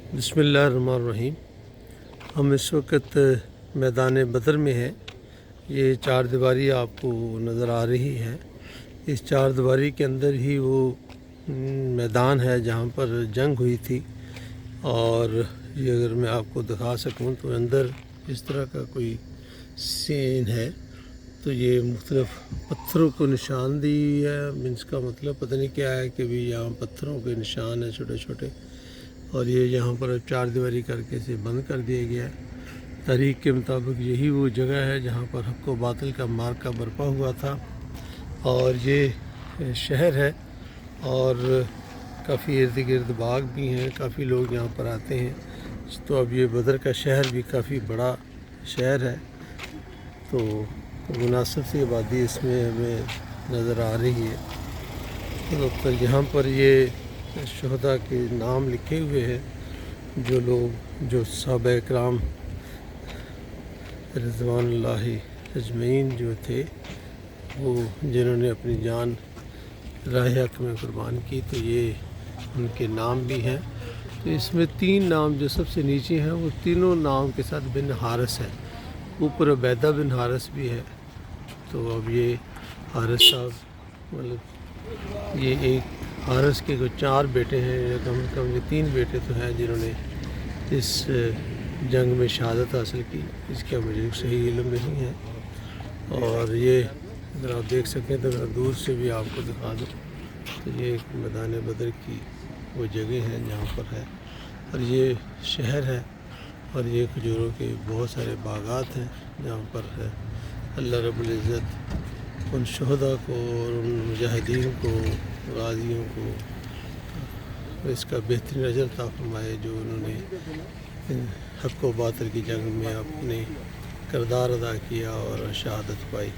बिस्मिल्लाहिर्रहमानिर्रहीम। हम इस वक्त मैदान बदर में हैं। ये चार दीवारी आपको नज़र आ रही है। इस चार दीवारी के अंदर ही वो मैदान है जहाँ पर जंग हुई थी। और ये अगर मैं आपको दिखा सकूँ तो अंदर इस तरह का कोई सीन है। तो ये मुख्तलिफ़ पत्थरों को निशानदी है। इसका मतलब पता नहीं क्या है कि भी यहाँ पत्थरों के निशान हैं छोटे छोटे। और ये यहाँ पर चार दीवारी करके इसे बंद कर दिया गया है। तारीख के मुताबिक यही वो जगह है जहाँ पर हक़ व बातिल का मार्का बरपा हुआ था। और ये शहर है और काफ़ी इर्द गिर्द बाग भी हैं, काफ़ी लोग यहाँ पर आते हैं। तो अब ये बदर का शहर भी काफ़ी बड़ा शहर है। तो मुनासिब सी आबादी इसमें हमें नज़र आ रही है। तो यहाँ पर ये शुहदा के नाम लिखे हुए हैं, जो लोग जो सहाबा इकराम रिज़वानुल्लाहि अजमईन जो थे, वो जिन्होंने अपनी जान राह हक़ में कुर्बान की, तो ये उनके नाम भी हैं। तो इसमें तीन नाम जो सबसे नीचे हैं वो तीनों नाम के साथ बिन हारिस है। ऊपर उबैदा बिन हारिस भी है। तो अब ये हारिस साहब मतलब ये एक हारिस के कुछ चार बेटे हैं, या कम से कम ये तीन बेटे तो हैं जिन्होंने इस जंग में शहादत हासिल की। इसका मुझे सही इल्म नहीं है। और ये अगर आप देख सकें तो मैं दूर से भी आपको दिखा दूँ तो ये एक मैदान बदर की वो जगह है जहाँ पर है। और ये शहर है और ये खजूरों के बहुत सारे बागात हैं जहाँ पर है। अल्लाह रब्बुल इज़्ज़त उन शुहदा को और उन मुजाहिदीन को, गाज़ियों को इसका बेहतरीन अजर अता फरमाए जो उन्होंने हक़ व बातिल की जंग में अपने किरदार अदा किया और शहादत पाई।